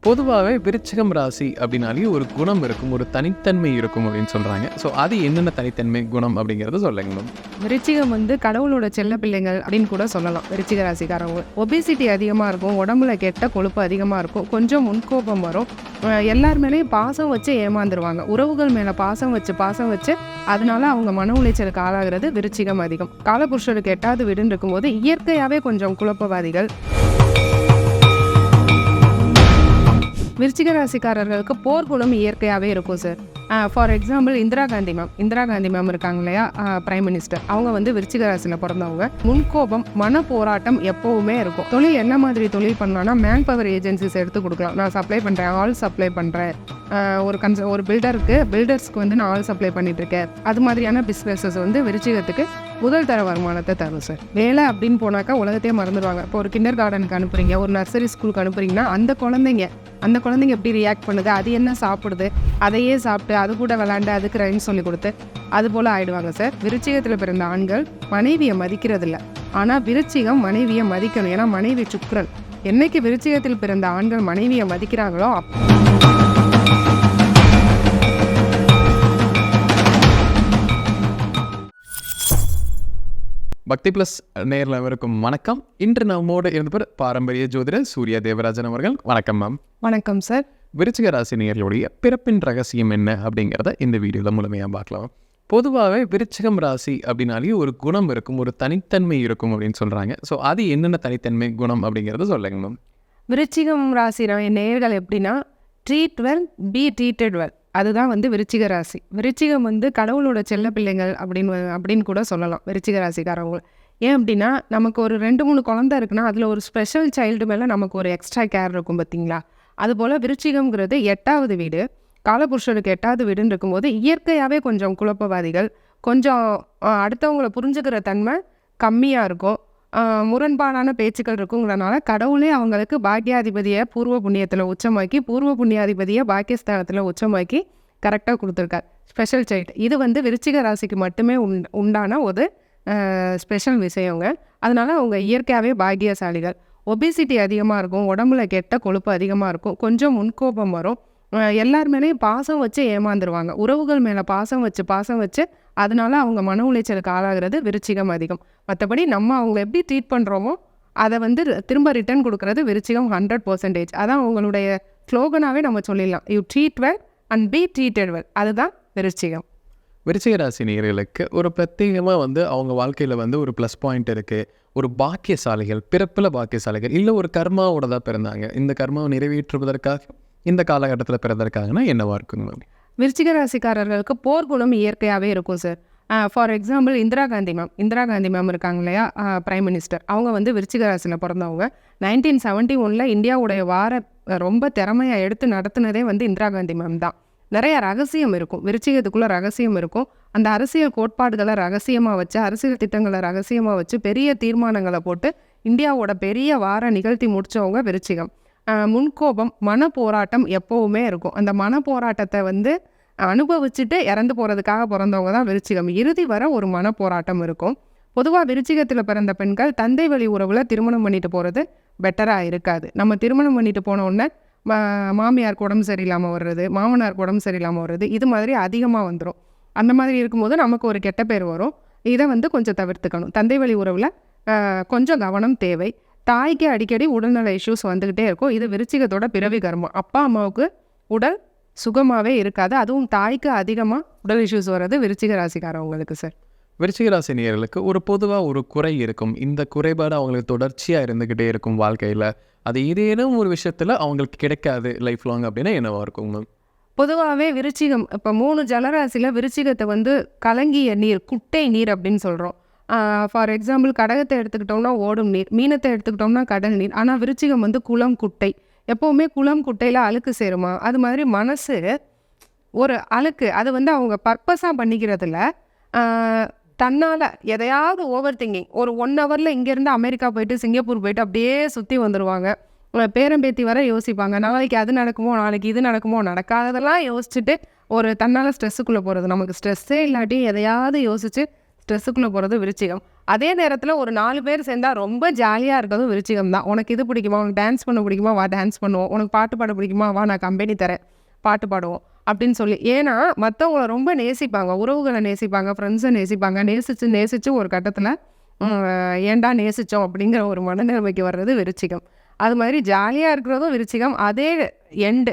பொதுவாகவே விருச்சிகம் ராசி அப்படின்னாலே ஒரு குணம் இருக்கும், ஒரு தனித்தன்மை இருக்கும் அப்படின்னு சொல்கிறாங்க. ஸோ அது என்னென்ன தனித்தன்மை குணம் அப்படிங்கிறத சொல்லுங்க மேம். விருச்சிகம் கடவுளோட செல்ல பிள்ளைங்கள் அப்படின்னு கூட சொல்லலாம். விருச்சிக ராசிக்காரவங்க ஒபிசிட்டி அதிகமாக இருக்கும், உடம்புல கெட்ட கொழுப்பு அதிகமாக இருக்கும், கொஞ்சம் முன்கோபம் வரும், எல்லார் மேலேயும் பாசம் வச்சு ஏமாந்துருவாங்க. உறவுகள் மேலே பாசம் வச்சு அதனால அவங்க மன உளைச்சலுக்கு ஆளாகிறது விருச்சிகம் அதிகம். காலபுருஷருக்கு 8வது வீடுன்னு இருக்கும்போது இயற்கையாகவே கொஞ்சம் குழப்பவாதிகள். விருச்சிக ராசிக்காரர்களுக்கு போர்க்குணம் இயற்கையாகவே இருக்கும் sir. For example Indira Gandhi ma'am இருக்காங்க இல்லையா, பிரைம் மினிஸ்டர். அவங்க விருச்சிக ராசியில் பிறந்தவங்க. முன்கோபம், மன போராட்டம் எப்போவுமே இருக்கும். தொழில் என்ன மாதிரி தொழில் பண்ணலாம்னா மேன் பவர் ஏஜென்சிஸ் எடுத்து கொடுக்கலாம். நான் சப்ளை பண்ணுறேன், ஆள் சப்ளை பண்ணுறேன். ஒரு பில்டர்ஸ்க்கு நான் ஆள் சப்ளை பண்ணிட்டு இருக்கேன். அது மாதிரியான பிஸ்னஸஸ் விருச்சிகத்துக்கு முதல் தர வருமானத்தை தரும் சார். வேலை அப்படின்னு போனாக்கா உலகத்தையே மறந்துடுவாங்க. இப்போ ஒரு கிண்டர் கார்டனுக்கு அனுப்புறீங்க, ஒரு நர்சரி ஸ்கூலுக்கு அனுப்புறீங்கன்னா அந்த குழந்தைங்க எப்படி ரியாக்ட் பண்ணுது, அது என்ன சாப்பிடுது, அதையே சாப்பிட்டு அது கூட விளாண்டு அதுக்கு ரைம் சொல்லி கொடுத்து அது போல் ஆயிடுவாங்க சார். விருச்சிகத்தில் பிறந்த ஆண்கள் மனைவியை மதிக்கிறது இல்லை, ஆனால் விருச்சிகம் மனைவியை மதிக்கணும். ஏன்னா மனைவி சுக்கிரன். என்னைக்கு விருச்சிகத்தில் பிறந்த ஆண்கள் மனைவியை மதிக்கிறாங்களோ பக்தி பிளஸ் நேரில் அவருக்கும் வணக்கம். இன்று நம்மோடு இருந்தவர் பாரம்பரிய ஜோதிடர் சூர்யா தேவராஜன் அவர்கள். வணக்கம் மேம். வணக்கம் சார். விருச்சிக ராசி நேயர்களுடைய பிறப்பின் ரகசியம் என்ன அப்படிங்கிறத இந்த வீடியோவில் முழுமையாக பார்க்கலாம். பொதுவாகவே விருச்சிகம் ராசி அப்படின்னாலே ஒரு குணம் இருக்கும், ஒரு தனித்தன்மை இருக்கும் அப்படின்னு சொல்கிறாங்க. ஸோ அது என்னென்ன தனித்தன்மை குணம் அப்படிங்கிறத சொல்லுங்க மேம். விருச்சிகம் ராசி நேயர்கள் எப்படின்னா, treat well be treated well. அதுதான் விருச்சிக ராசி. விருச்சிகம் கடவுளோட செல்ல பிள்ளைங்கள் அப்படின்னு கூட சொல்லலாம் விருச்சிக ராசிக்காரவங்க. ஏன் அப்படின்னா, நமக்கு ஒரு 2-3 குழந்தை இருக்குன்னா அதில் ஒரு ஸ்பெஷல் சைல்டு மேலே நமக்கு ஒரு எக்ஸ்ட்ரா கேர் இருக்கும் பார்த்தீங்களா. அதுபோல் விருச்சிகம்ங்கிறது 8வது வீடு. காலபுருஷருக்கு 8வது வீடுன்னு இருக்கும்போது இயற்கையாகவே கொஞ்சம் குழப்பவாதிகள், கொஞ்சம் அடுத்தவங்களை புரிஞ்சுக்கிற தன்மை கம்மியாக இருக்கும், முரண்பாடான பேச்சுக்கள் இருக்குங்கிறனால கடவுளே அவங்களுக்கு பாக்கியாதிபதியை பூர்வ புண்ணியத்தில் உச்சமாக்கி, பூர்வ புண்ணியாதிபதியை பாக்கியஸ்தானத்தில் உச்சமாக்கி கரெக்டாக கொடுத்துருக்கார். ஸ்பெஷல் சைல்டு இது விருச்சிக ராசிக்கு மட்டுமே உண்டான ஒரு ஸ்பெஷல் விஷயங்க. அதனால் அவங்க இயற்கையாகவே பாக்கியசாலிகள். ஒபிசிட்டி அதிகமாக இருக்கும், உடம்புல கெட்ட கொழுப்பு அதிகமாக இருக்கும், கொஞ்சம் முன்கோபம் வரும், எல்லார் மேலேயும் பாசம் வச்சு ஏமாந்துருவாங்க. உறவுகள் மேலே பாசம் வச்சு அதனால அவங்க மன உளைச்சலுக்கு ஆளாகிறது விருச்சிகம் அதிகம். மற்றபடி நம்ம அவங்க எப்படி ட்ரீட் பண்ணுறோமோ அதை திரும்ப ரிட்டர்ன் கொடுக்கறது விருச்சிகம் 100%. அதான் அவங்களுடைய ஸ்லோகனாகவே நம்ம சொல்லிடலாம். You treat well and be treated well. அதுதான் விருச்சிகம். விருச்சிக ராசி நேயர்களுக்கு ஒரு பிரத்யேகமாக அவங்க வாழ்க்கையில் ஒரு ப்ளஸ் பாயிண்ட் இருக்குது. ஒரு பாக்கியசாலிகள், பிறப்பில் பாக்கியசாலிகள், இல்லை ஒரு கர்மாவோட தான் பிறந்தாங்க. இந்த கர்மாவை நிறைவேற்றுவதற்காக இந்த காலகட்டத்தில் பிறந்ததற்காகனா என்னவா இருக்குங்க? விருச்சிக ராசிக்காரர்களுக்கு போர்க்குணம் இயற்கையாகவே இருக்கும் sir. For example Indira Gandhi ma'am இருக்காங்க இல்லையா, பிரைம் மினிஸ்டர். அவங்க விருச்சிக ராசியில் பிறந்தவங்க. 1971 இந்தியாவுடைய ரொம்ப திறமையாக எடுத்து நடத்துனதே இந்திரா காந்தி மேம் தான். நிறைய ரகசியம் இருக்கும், விருச்சிகத்துக்குள்ளே ரகசியம் இருக்கும். அந்த அரசியல் கோட்பாடுகளை ரகசியமாக வச்சு, அரசியல் திட்டங்களை ரகசியமாக வச்சு, பெரிய தீர்மானங்களை போட்டு இந்தியாவோட பெரிய நிகழ்த்தி முடித்தவங்க விருச்சிகம். முன்கோபம், மன போராட்டம் எப்போவுமே இருக்கும். அந்த மன போராட்டத்தை அனுபவிச்சுட்டு இறந்து போகிறதுக்காக பிறந்தவங்க தான் விருச்சிகம். இறுதி வர ஒரு மன போராட்டம் இருக்கும். பொதுவாக விருச்சிகத்தில் பிறந்த பெண்கள் தந்தை வழி உறவில் திருமணம் பண்ணிட்டு போகிறது பெட்டராக இருக்காது. நம்ம திருமணம் பண்ணிட்டு போன உடனே மாமியாருக்கு உடம்பு சரியில்லாமல் வர்றது, மாமனாருக்கு உடம்பு சரியில்லாமல் வர்றது, இது மாதிரி அதிகமாக வந்துடும். அந்த மாதிரி இருக்கும்போது நமக்கு ஒரு கெட்ட பேர் வரும். இதை கொஞ்சம் தவிர்த்துக்கணும். தந்தை வழி உறவில் கொஞ்சம் கவனம் தேவை. தாய்க்கு அடிக்கடி உடல்நல இஷ்யூஸ் வந்துக்கிட்டே இருக்கும். இது விருச்சிகத்தோட பிறவி கர்மம். அப்பா அம்மாவுக்கு உடல் சுகமாகவே இருக்காது. அதுவும் தாய்க்கு அதிகமாக உடல் இஷ்யூஸ் வர்றது விருச்சிக ராசிக்காரவங்களுக்கு சார். விருச்சிக ராசி நேயர்களுக்கு ஒரு பொதுவாக ஒரு குறை இருக்கும். இந்த குறைபாடு அவங்களுக்கு தொடர்ச்சியாக இருந்துக்கிட்டே இருக்கும் வாழ்க்கையில். அது ஏதேனும் ஒரு விஷயத்தில் அவங்களுக்கு கிடைக்காது லைஃப் லாங் அப்படின்னா என்னவா இருக்கும் மேம்? பொதுவாகவே விருச்சிகம் இப்போ 3 ஜலராசியில் விருச்சிகத்தை கலங்கிய நீர், குட்டை நீர் அப்படின்னு சொல்கிறோம். ஃபார் எக்ஸாம்பிள் கடகத்தை எடுத்துக்கிட்டோம்னா ஓடும் நீர், மீனத்தை எடுத்துக்கிட்டோம்னா கடல் நீர். ஆனால் விருச்சிகம் குளம், குட்டை. எப்போவுமே குளம் குட்டையில் அழுக்கு சேருமா, அது மாதிரி மனசு ஒரு அழுக்கு. அது அவங்க பர்பஸாக பண்ணிக்கிறதில்ல, தன்னால் எதையாவது ஓவர் திங்கிங். ஒரு 1 ஹவரில் இங்கேருந்து அமெரிக்கா போயிட்டு சிங்கப்பூர் போயிட்டு அப்படியே சுற்றி வந்துடுவாங்க. பேரம்பேத்தி வர யோசிப்பாங்க, நாளைக்கு அது நடக்குமோ, நாளைக்கு இது நடக்குமோ, நடக்காததெல்லாம் யோசிச்சுட்டு ஒரு தன்னால் ஸ்ட்ரெஸ்ஸுக்குள்ளே போகிறது. நமக்கு ஸ்ட்ரெஸ்ஸே இல்லாட்டி எதையாவது யோசித்து ஸ்ட்ரெஸ்ஸுக்குள்ளே போகிறது விருச்சிகம். அதே நேரத்தில் ஒரு 4 பேர் சேர்ந்தா ரொம்ப ஜாலியாக இருக்கிறதும் விருச்சிகம் தான். உனக்கு இது பிடிக்குமா, உனக்கு டான்ஸ் பண்ண பிடிக்குமா, வா டான்ஸ் பண்ணுவோம், உனக்கு பாட்டு பாட பிடிக்குமா, வா நான் கம்பெனி தரேன் பாட்டு பாடுவோம் அப்படின்னு சொல்லி. ஏன்னா மற்றவங்கள ரொம்ப நேசிப்பாங்க, உறவுகளை நேசிப்பாங்க, ஃப்ரெண்ட்ஸை நேசிப்பாங்க. நேசித்து ஒரு கட்டத்தில் ஏன்டா நேசித்தோம் அப்படிங்கிற ஒரு மனநிலைமைக்கு வர்றது விருச்சிகம். அது மாதிரி ஜாலியாக இருக்கிறதும் விருச்சிகம். அதே எண்டு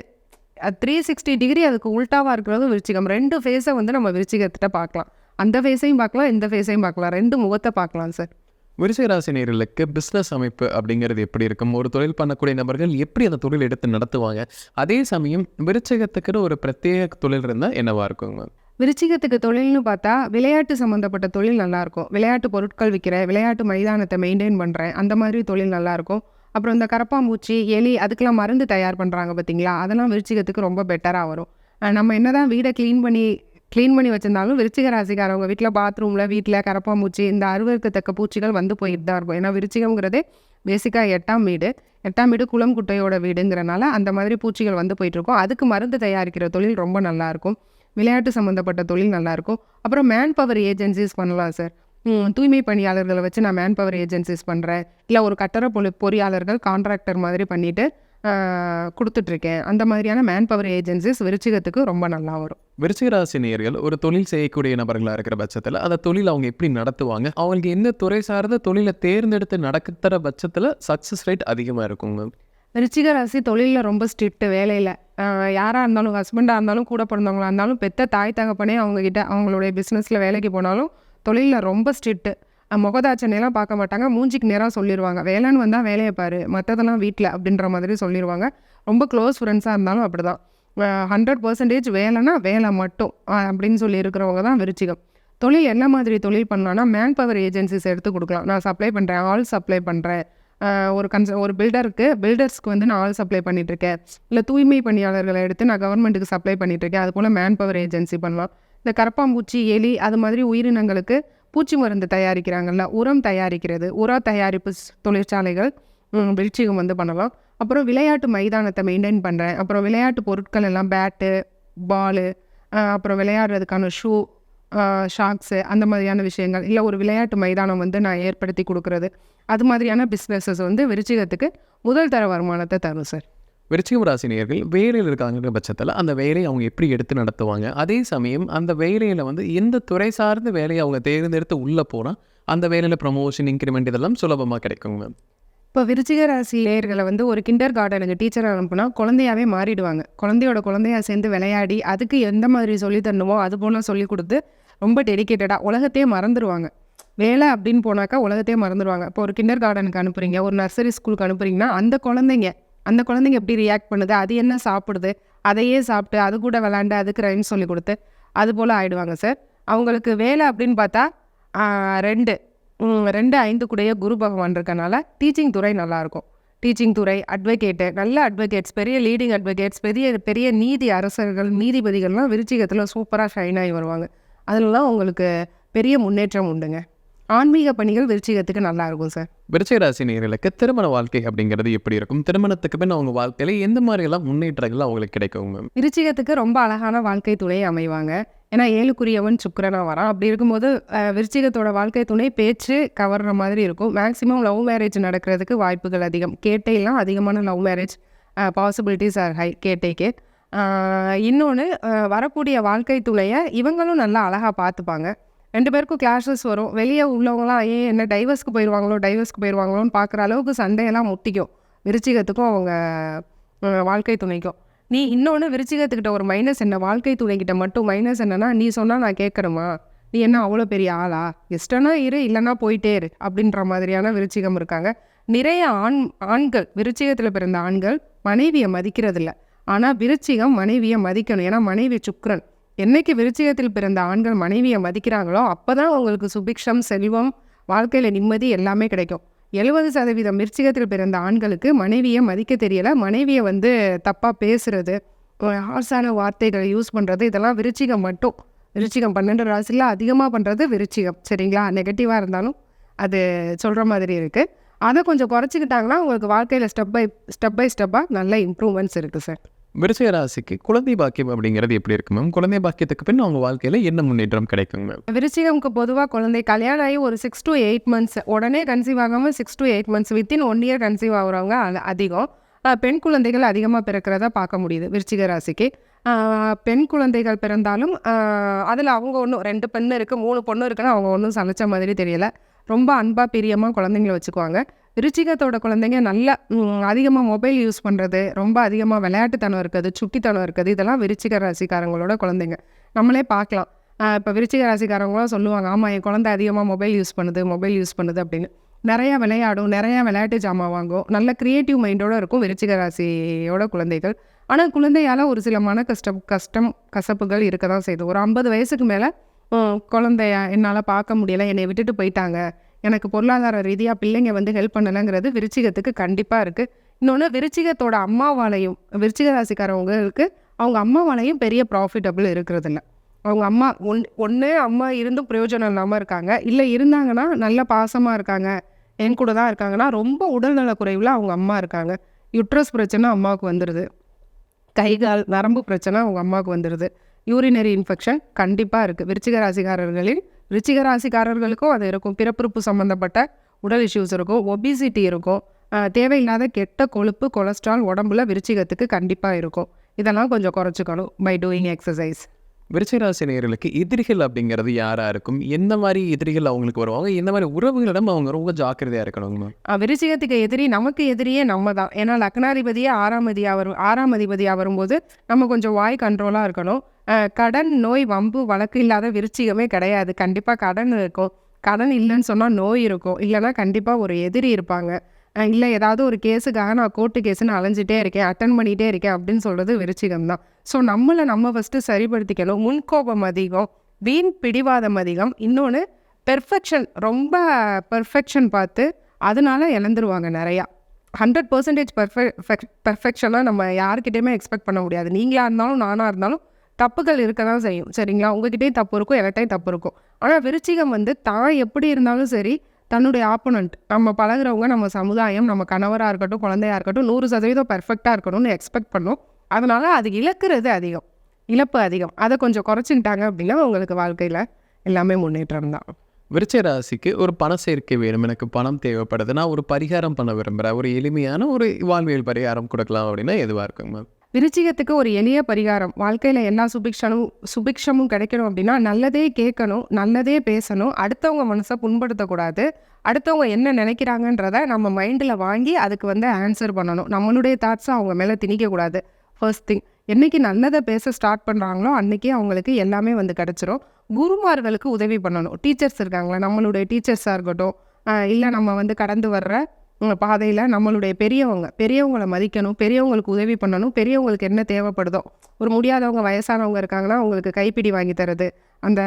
360 டிகிரி அதுக்கு உல்ட்டாவாக இருக்கிறதும் விருச்சிகம். 2 ஃபேஸை வந்து நம்ம விருச்சிகத்திட்ட பார்க்கலாம். அந்த ஃபேஸையும் பார்க்கலாம், இந்த ஃபேஸையும் பார்க்கலாம். 2 முகத்தை பார்க்கலாம் சார். விருச்சிக ராசி நேயர்களுக்கு பிஸ்னஸ் அமைப்பு அப்படிங்கிறது எப்படி இருக்கும்? ஒரு தொழில் பண்ணக்கூடிய நபர்கள் எப்படி அந்த தொழில் எடுத்து நடத்துவாங்க? அதே சமயம் விருச்சிகத்துக்குன்னு ஒரு பிரத்யேக தொழில் இருந்தால் என்னவா இருக்குங்க? விருச்சிகத்துக்கு தொழில்னு பார்த்தா விளையாட்டு சம்மந்தப்பட்ட தொழில் நல்லாயிருக்கும். விளையாட்டு பொருட்கள் விற்கிறேன், விளையாட்டு மைதானத்தை மெயின்டைன் பண்ணுறேன், அந்த மாதிரி தொழில் நல்லாயிருக்கும். அப்புறம் இந்த கரப்பாம்பூச்சி, எலி அதுக்கெல்லாம் மருந்து தயார் பண்ணுறாங்க பார்த்தீங்களா, அதெல்லாம் விருச்சிகத்துக்கு ரொம்ப பெட்டராக வரும். நம்ம என்ன தான் வீடை க்ளீன் பண்ணி வச்சுருந்தாலும் விருச்சிக ராசிக்காரவங்க வீட்டில் பாத்ரூமில் வீட்டில் கரப்பாம்பூச்சி இந்த அருவருக்கத்தக்க பூச்சிகள் வந்து போயிட்டு தான் இருக்கும். ஏன்னா விருச்சிகம்ங்கிறதே பேசிக்காக 8ஆம் வீடு குளம் குட்டையோட வீடுங்கிறனால அந்த மாதிரி பூச்சிகள் வந்து போயிட்டுருக்கும். அதுக்கு மருந்து தயாரிக்கிற தொழில் ரொம்ப நல்லாயிருக்கும். விளையாட்டு சம்மந்தப்பட்ட தொழில் நல்லாயிருக்கும். அப்புறம் மேன் பவர் ஏஜென்சிஸ் பண்ணலாம் சார். தூய்மை பணியாளர்களை வச்சு நான் மேன் பவர் ஏஜென்சிஸ் பண்ணுறேன், இல்லை ஒரு கட்டட பொறியாளர்கள் கான்ட்ராக்டர் மாதிரி பண்ணிவிட்டு கொடுத்துட்ருக்கேன். அந்த மாதிரியான மேன் பவர் ஏஜென்சிஸ் விருச்சிகத்துக்கு ரொம்ப நல்லா வரும். விருச்சிக ராசி நேயர்கள் ஒரு தொழில் செய்யக்கூடிய நபர்களாக இருக்கிற பட்சத்தில் அந்த தொழில் அவங்க எப்படி நடத்துவாங்க? அவங்களுக்கு எந்த துறை சார்ந்த தொழிலை தேர்ந்தெடுத்து நடத்துகிற பட்சத்தில் சக்ஸஸ் ரேட் அதிகமாக இருக்குங்க? விருச்சிக ராசி தொழிலில் ரொம்ப ஸ்ட்ரிக்ட்டு. வேலையில் யாராக இருந்தாலும், ஹஸ்பண்டாக இருந்தாலும், கூட பிறந்தவங்களாக இருந்தாலும், பெத்த தாய் தகப்பனே அவங்கக்கிட்ட அவங்களுடைய பிஸ்னஸில் வேலைக்கு போனாலும் தொழிலில் ரொம்ப ஸ்ட்ரிக்ட்டு. முகதாட்சணையெல்லாம் பார்க்க மாட்டாங்க. மூஞ்சிக்கு நேராக சொல்லிடுவாங்க, வேலைன்னு வந்தால் வேலையை பாரு, மற்றதெல்லாம் வீட்டில் அப்படின்ற மாதிரி சொல்லிடுவாங்க. ரொம்ப க்ளோஸ் ஃப்ரெண்ட்ஸாக இருந்தாலும் அப்படி தான். 100% வேலைன்னா வேலை மட்டும் அப்படின்னு சொல்லி இருக்கிறவங்க தான் விருச்சிகம். தொழில் என்ன மாதிரி தொழில் பண்ணலான்னா மேன் பவர் ஏஜென்சிஸ் எடுத்து கொடுக்கலாம். நான் சப்ளை பண்ணுறேன், ஆள் சப்ளை பண்ணுறேன். ஒரு பில்டர்ஸ்க்கு வந்து நான் ஆள் சப்ளை பண்ணிகிட்ருக்கேன். இல்லை தூய்மை பணியாளர்களை எடுத்து நான் கவர்மெண்ட்டுக்கு சப்ளை பண்ணிகிட்ருக்கேன். அது போல் மேன் பவர் ஏஜென்சி பண்ணலாம். இந்த கரப்பாம்பூச்சி, எலி அது மாதிரி உயிரினங்களுக்கு பூச்சி மருந்து தயாரிக்கிறாங்கல்ல, உரம் தயாரிக்கிறது, உர தயாரிப்பு தொழிற்சாலைகள் விருச்சிகம் வந்து பண்ணலாம். அப்புறம் விளையாட்டு மைதானத்தை மெயின்டைன் பண்ணுறேன். அப்புறம் விளையாட்டு பொருட்கள் எல்லாம் பேட்டு, பாலு, அப்புறம் விளையாடுறதுக்கான ஷூ, ஷாக்ஸு அந்த மாதிரியான விஷயங்கள், இல்லை ஒரு விளையாட்டு மைதானம் வந்து நான் ஏற்படுத்தி கொடுக்குறது, அது மாதிரியான பிஸ்னஸஸ் வந்து விருச்சிகத்துக்கு முதல் தர வருமானத்தை தரும் சார். விருச்சிகம் ராசி நேயர்கள் வேலையில் இருக்காங்கிற பட்சத்தில் அந்த வேலையை அவங்க எப்படி எடுத்து நடத்துவாங்க? அதே சமயம் அந்த வேலையில் வந்து எந்த துறை சார்ந்த வேலையை அவங்க தேர்ந்தெடுத்து உள்ளே போனால் அந்த வேலையில் ப்ரமோஷன், இன்க்ரிமெண்ட் இதெல்லாம் சுலபமாக கிடைக்குங்க. இப்போ விருச்சிக ராசி நேயர்களை வந்து ஒரு கிண்டர் கார்டனுக்கு டீச்சராக அனுப்புனா குழந்தையாகவே மாறிடுவாங்க. குழந்தையா சேர்ந்து விளையாடி அதுக்கு எந்த மாதிரி சொல்லி தரணுமோ அது போல் சொல்லி கொடுத்து ரொம்ப டெடிக்கேட்டடாக உலகத்தையே மறந்துடுவாங்க. வேலை அப்படின்னு போனாக்கா உலகத்தையே மறந்துடுவாங்க. இப்போ ஒரு கிண்டர் கார்டனுக்கு அனுப்புறீங்க, ஒரு நர்சரி ஸ்கூலுக்கு அனுப்புறீங்கன்னா அந்த குழந்தைங்க எப்படி ரியாக்ட் பண்ணுது, அது என்ன சாப்பிடுது, அதையே சாப்பிட்டு அது கூட விளாண்டு அதுக்கு ரைம்ஸ் சொல்லி கொடுத்து அது போல் ஆகிடுவாங்க சார். அவங்களுக்கு வேலை அப்படின்னு பார்த்தா 2 கூடைய குரு பகவான் இருக்கனால டீச்சிங் துறை நல்லாயிருக்கும். டீச்சிங் துறை, அட்வொகேட்டு, நல்ல அட்வொகேட்ஸ், பெரிய லீடிங் அட்வொகேட்ஸ், பெரிய நீதி அரசர்கள், நீதிபதிகள்லாம் விருச்சிகத்தில் சூப்பராக ஷைன் ஆகி வருவாங்க. அதிலலாம் உங்களுக்கு பெரிய முன்னேற்றம் உண்டுங்க. ஆன்மீக பணிகள் விருச்சிகத்துக்கு நல்லாயிருக்கும் சார். விருச்சிக ராசி நேயர்களுக்கு திருமண வாழ்க்கை அப்படிங்கிறது எப்படி இருக்கும்? திருமணத்துக்கு பின் அவங்க வாழ்க்கையில் எந்த மாதிரியெல்லாம் முன்னேற்றங்கள் அவங்களுக்கு கிடைக்குங்க? விருச்சிகத்துக்கு ரொம்ப அழகான வாழ்க்கை துணை அமைவாங்க. ஏன்னா 7க்குரியவன் சுக்கிரனா வரான். அப்படி இருக்கும்போது விருச்சிகத்தோட வாழ்க்கை துணை பேச்சு கவர்ற மாதிரி இருக்கும். மேக்ஸிமம் லவ் மேரேஜ் நடக்கிறதுக்கு வாய்ப்புகள் அதிகம். கேட்டையெல்லாம் அதிகமான love marriage possibilities are high கேட்டைக்கு. இன்னொன்று, வரக்கூடிய வாழ்க்கை துணையை இவங்களும் நல்லா அழகாக பார்த்துப்பாங்க. 2 பேருக்கும் கிளாஷஸ் வரும். வெளியே உள்ளவங்களாம் என்ன டைவர்ஸ்க்கு போயிடுவாங்களோன்னு பார்க்குற அளவுக்கு சண்டையெல்லாம் முட்டிக்கும் விருச்சிகத்துக்கும் அவங்க வாழ்க்கை துணைக்கும். இன்னொன்று விருச்சிகத்துக்கிட்ட ஒரு மைனஸ் என்ன, வாழ்க்கை துணைக்கிட்ட மட்டும் மைனஸ் என்னன்னா, நீ சொன்னால் நான் கேட்குறேமா, நீ என்ன அவ்வளோ பெரிய ஆளா, இஷ்டனா இரு இல்லைன்னா போயிட்டே இரு அப்படின்ற மாதிரியான விருச்சிகம் இருக்காங்க. நிறைய ஆண்கள் விருச்சிகத்தில் பிறந்த ஆண்கள் மனைவியை மதிக்கிறதில்ல. ஆனால் விருச்சிகம் மனைவியை மதிக்கணும். ஏன்னா மனைவி சுக்கிரன். என்னைக்கு விருச்சிகத்தில் பிறந்த ஆண்கள் மனைவியை மதிக்கிறாங்களோ அப்போ தான் அவங்களுக்கு சுபிக்ஷம், செல்வம், வாழ்க்கையில் நிம்மதி எல்லாமே கிடைக்கும். 70% விருச்சிகத்தில் பிறந்த ஆண்களுக்கு மனைவியை மதிக்க தெரியலை. மனைவியை வந்து தப்பாக பேசுறது, ஹார்ஸான வார்த்தைகளை யூஸ் பண்ணுறது, இதெல்லாம் விருச்சிகம் மட்டும். விருச்சிகம் 12 ராசியில் அதிகமாக பண்ணுறது விருச்சிகம். சரிங்களா? நெகட்டிவாக இருந்தாலும் அது சொல்கிற மாதிரி இருக்குது. அதை கொஞ்சம் குறைச்சிக்கிட்டாங்கன்னா உங்களுக்கு வாழ்க்கையில் ஸ்டெப் பை ஸ்டெப்பாக நல்ல இம்ப்ரூவ்மெண்ட்ஸ் இருக்குது சார். விருச்சிக ராசிக்கு குழந்தை பாக்கியம் அப்படிங்கிறது எப்படி இருக்கு மேம்? குழந்தை பாக்கியத்துக்கு பின் அவங்க வாழ்க்கையில என்ன முன்னேற்றம் கிடைக்குங்க மேம்? விருச்சிகம்க்கு பொதுவாக குழந்தை கல்யாணம் ஆகி ஒரு 6 to 8 மந்த்ஸ் உடனே கன்சீவ் ஆகாமல் 6 to 8 months within 1 year conceive ஆகுறவங்க அதிகம். பெண் குழந்தைகள் அதிகமாக பிறக்கிறத பார்க்க முடியுது விருச்சிக ராசிக்கு. பெண் குழந்தைகள் பிறந்தாலும் அதில் அவங்க ஒன்றும் 2 பெண் இருக்குது 3 பொண்ணு இருக்குன்னு அவங்க ஒன்றும் சமைச்ச மாதிரி தெரியல. ரொம்ப அன்பாக பிரியமாக குழந்தைங்கள வச்சுக்குவாங்க. விருச்சிகத்தோட குழந்தைங்க நல்ல அதிகமாக மொபைல் யூஸ் பண்ணுறது, ரொம்ப அதிகமாக விளையாட்டுத்தனம் இருக்குது, சுட்டித்தனம் இருக்குது, இதெல்லாம் விருச்சிக ராசிக்காரங்களோட குழந்தைங்க. நம்மளே பார்க்கலாம். இப்போ விருச்சிக ராசிக்காரங்களாம் சொல்லுவாங்க, ஆமாம் என் குழந்தை அதிகமாக மொபைல் யூஸ் பண்ணுது அப்படின்னு. நிறையா விளையாடும், நிறையா விளையாட்டு ஜாமான் வாங்கும், நல்ல க்ரியேட்டிவ் மைண்டோடு இருக்கும் விருச்சிக ராசியோட குழந்தைகள். ஆனால் குழந்தையால் ஒரு சில மன கசப்புகள் இருக்க தான் செய்யுது. ஒரு 50 வயசுக்கு மேலே குழந்தைய என்னால் பார்க்க முடியலை, என்னை விட்டுட்டு போயிட்டாங்க, எனக்கு பொருளாதார ரீதியாக பிள்ளைங்க வந்து ஹெல்ப் பண்ணலைங்கிறது விருச்சிகத்துக்கு கண்டிப்பாக இருக்குது. இன்னொன்று விருச்சிகத்தோட அம்மாவாலையும் விருச்சிக ராசிக்காரவங்களுக்கு அவங்க அம்மாவாலையும் பெரிய ப்ராஃபிட்டபிள் இருக்கிறதில்ல. அவங்க அம்மா ஒன்று அம்மா இருந்தும் பிரயோஜனம் இல்லாமல் இருக்காங்க, இல்லை இருந்தாங்கன்னா நல்ல பாசமாக இருக்காங்க, என் கூட தான் இருக்காங்கன்னா ரொம்ப உடல்நல குறைவில் அவங்க அம்மா இருக்காங்க. யுட்ரஸ் பிரச்சனை அம்மாவுக்கு வந்துடுது, கைகால் நரம்பு பிரச்சனை அவங்க அம்மாவுக்கு வந்துடுது, யூரினரி இன்ஃபெக்ஷன் கண்டிப்பாக இருக்குது விருச்சிக ராசிக்காரர்களுக்கும் அது இருக்கும். பிறப்புறுப்பு சம்மந்தப்பட்ட உடல் இஷ்யூஸ் இருக்கும், ஒபிசிட்டி இருக்கும், தேவையில்லாத கெட்ட கொழுப்பு கொலஸ்ட்ரால் உடம்புல விருச்சிகத்துக்கு கண்டிப்பாக இருக்கும். இதெல்லாம் கொஞ்சம் குறைச்சிக்கணும் பை டூயிங் எக்ஸசைஸ். விருச்சிக ராசி நேயர்களுக்கு எதிரிகள் அப்படிங்கிறது யாராக இருக்கும்? எந்த மாதிரி எதிரிகள் அவங்களுக்கு வருவாங்க? எந்த மாதிரி உறவுகளிடம் அவங்க ரொம்ப ஜாக்கிரதையாக இருக்கணுங்க மேம்? விருச்சிகத்துக்கு நமக்கு எதிரியே நம்ம தான். ஏன்னா லக்னாதிபதியே 6ஆம் அதிபதியாக வரும்போது நம்ம கொஞ்சம் வாய் கண்ட்ரோலாக இருக்கணும். கடன் நோய் வம்பு வழக்கு இல்லாத விருச்சிகமே கிடையாது. கண்டிப்பாக கடன் இருக்கும். கடன் இல்லைன்னு சொன்னால் நோய் இருக்கும், இல்லைன்னா கண்டிப்பாக ஒரு எதிரி இருப்பாங்க. இல்லை ஏதாவது ஒரு கேஸுக்காக நான் கோர்ட்டு கேஸுன்னு அலைஞ்சிட்டே இருக்கேன், அட்டன் பண்ணிகிட்டே இருக்கேன் அப்படின்னு சொல்கிறது விருச்சிகம் தான். ஸோ நம்ம ஃபஸ்ட்டு சரிப்படுத்திக்கணும். முன்கோபம் அதிகம், வீண் பிடிவாதம் அதிகம், இன்னொன்று ரொம்ப பெர்ஃபெக்ஷன் பார்த்து அதனால இழந்துருவாங்க நிறையா. 100% பெர்ஃபெக்ஷனாக நம்ம யாருக்கிட்டேயுமே எக்ஸ்பெக்ட் பண்ண முடியாது. நீங்களாக இருந்தாலும் நானாக இருந்தாலும் தப்புகள் இருக்க தான் செய்யும், சரிங்களா? உங்ககிட்டயும் தப்பு இருக்கும், எனக்கிட்டையும் தப்பு இருக்கும். ஆனால் விருச்சிகம் வந்து தான் எப்படி இருந்தாலும் சரி, தன்னுடைய ஆப்போனண்ட், நம்ம பழகுறவங்க, நம்ம சமுதாயம், நம்ம கணவராக இருக்கட்டும், குழந்தையாக இருக்கட்டும் 100% பெர்ஃபெக்டாக இருக்கணும்னு எக்ஸ்பெக்ட் பண்ணும். அதனால் அது இழப்பு அதிகம். அதை கொஞ்சம் குறைச்சிக்கிட்டாங்க அப்படின்னா உங்களுக்கு வாழ்க்கையில் எல்லாமே முன்னேற்றம் தான். விருச்சிக ராசிக்கு ஒரு பண சேர்க்கை வேணும், எனக்கு பணம் தேவைப்படுது, நான் ஒரு பரிகாரம் பண்ண விரும்புகிறேன், ஒரு எளிமையான ஒரு வாழ்வியல் பரிகாரம் கொடுக்கலாம் அப்படின்னா எதுவாக இருக்குங்க மேம்? விருச்சிகத்துக்கு ஒரு எளிய பரிகாரம், வாழ்க்கையில் எல்லா சுபிக்ஷமும் கிடைக்கணும் அப்படின்னா நல்லதே கேட்கணும், நல்லதே பேசணும், அடுத்தவங்க மனசை புண்படுத்தக்கூடாது, அடுத்தவங்க என்ன நினைக்கிறாங்கன்றத நம்ம மைண்டில் வாங்கி அதுக்கு வந்து ஆன்சர் பண்ணணும். நம்மளுடைய தாட்ஸை அவங்க மேலே திணிக்கக்கூடாது. ஃபர்ஸ்ட் திங், என்றைக்கு நல்லதை பேச ஸ்டார்ட் பண்ணுறாங்களோ அன்றைக்கி அவங்களுக்கு எல்லாமே வந்து கிடச்சிரும். குருமார்களுக்கு உதவி பண்ணணும். டீச்சர்ஸ் இருக்காங்களா, நம்மளுடைய டீச்சர்ஸாக இருக்கட்டும், இல்லை நம்ம வந்து கடந்து வர்ற பாதையில் நம்மளுடைய பெரியவங்களை மதிக்கணும், பெரியவங்களுக்கு உதவி பண்ணணும். பெரியவங்களுக்கு என்ன தேவைப்படுதோ, ஒரு முடியாதவங்க வயசானவங்க இருக்காங்கன்னா அவங்களுக்கு கைப்பிடி வாங்கி தரது, அந்த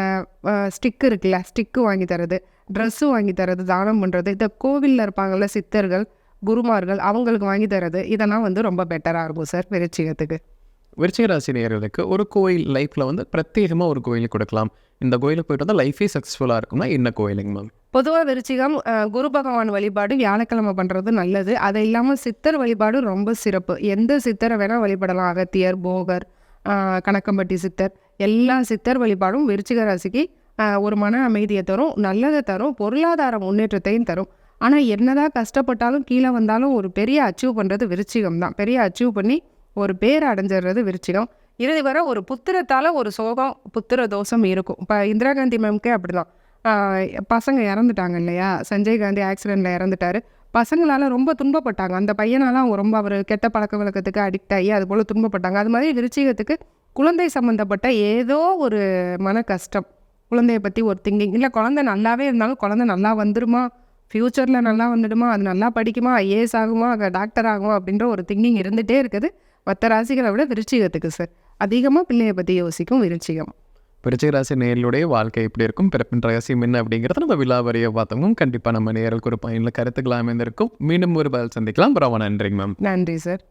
ஸ்டிக்கு வாங்கி தரது, ட்ரெஸ்ஸு வாங்கி தரது, தானம் பண்ணுறது, இந்த கோவிலில் இருப்பாங்கள்ல சித்தர்கள், குருமார்கள், அவங்களுக்கு வாங்கி தரது, இதெல்லாம் வந்து ரொம்ப பெட்டராக இருக்கும் சார் விருச்சிகத்துக்கு. விருச்சிக ராசி நேயர்களுக்கு ஒரு கோயில் லைஃப்பில் வந்து பிரத்யேகமாக ஒரு கோயிலுக்கு கொடுக்கலாம், இந்த கோயிலுக்கு போய்ட்டு வந்தால் லைஃபே சக்ஸஸ்ஃபுல்லாக இருக்கும்னா என்ன கோயிலுங்க மேம்? பொதுவாக விருச்சிகம் குரு பகவான் வழிபாடு வியாழக்கிழமை பண்ணுறது நல்லது. அது இல்லாமல் சித்தர் வழிபாடு ரொம்ப சிறப்பு. எந்த சித்தரை வேணால் வழிபடலாம். அகத்தியர், போகர், கணக்கம்பட்டி சித்தர், எல்லா சித்தர் வழிபாடும் விருச்சிக ராசிக்கு ஒரு மன அமைதியை தரும், நல்லதை தரும், பொருளாதார முன்னேற்றத்தையும் தரும். ஆனால் என்னதான் கஷ்டப்பட்டாலும் கீழே வந்தாலும் ஒரு பெரிய அச்சீவ் பண்ணுறது விருச்சிகம் தான். பெரிய அச்சீவ் பண்ணி ஒரு பேர் அடைஞ்சிடுறது விருச்சிகம். இறுதி வர ஒரு புத்திரத்தால் ஒரு சோகம், புத்திர தோஷம் இருக்கும். இப்போ இந்திரா காந்தி மேம்கே அப்படி தான். பசங்க இறந்துட்டாங்க இல்லையா, சஞ்சய் காந்தி ஆக்சிடெண்ட்டில் இறந்துட்டார். பசங்களால் ரொம்ப துன்பப்பட்டாங்க. அந்த பையனால் அவங்க அவர் கெட்ட பழக்க வழக்கத்துக்கு அடிக்ட் ஆகி அது போல் துன்பப்பட்டாங்க. அது மாதிரி விருச்சிகத்துக்கு குழந்தை சம்மந்தப்பட்ட ஏதோ ஒரு மன கஷ்டம், குழந்தைய பற்றி ஒரு திங்கிங், இல்லை குழந்தை நல்லாவே இருந்தாலும் குழந்தை நல்லா வந்துடுமா, ஃப்யூச்சரில் நல்லா வந்துடுமா, அது நல்லா படிக்குமா, ஐஏஎஸ் ஆகுமா, டாக்டர் ஆகுமா அப்படின்ற ஒரு திங்கிங் இருந்துகிட்டே இருக்குது. மற்ற ராசிகளை விட விருச்சிகத்துக்கு சார் அதிகமாக பிள்ளையை பற்றி யோசிக்கும் விருச்சிகம். விருச்சிக ராசி நேயர்களுடைய வாழ்க்கை எப்படி இருக்கும், பிறப்பின் ரகசியம் என்ன அப்படிங்கிறத நம்ம விலாவரியை பார்த்தோம். கண்டிப்பாக நம்ம நேயர்களுக்கு ஒரு பயனில் கருத்துக்கள் அமைந்திருக்கும். மீண்டும் ஒரு பதில் சந்திக்கலாம். ரொம்ப நன்றிங்க மேம். நன்றி சார்.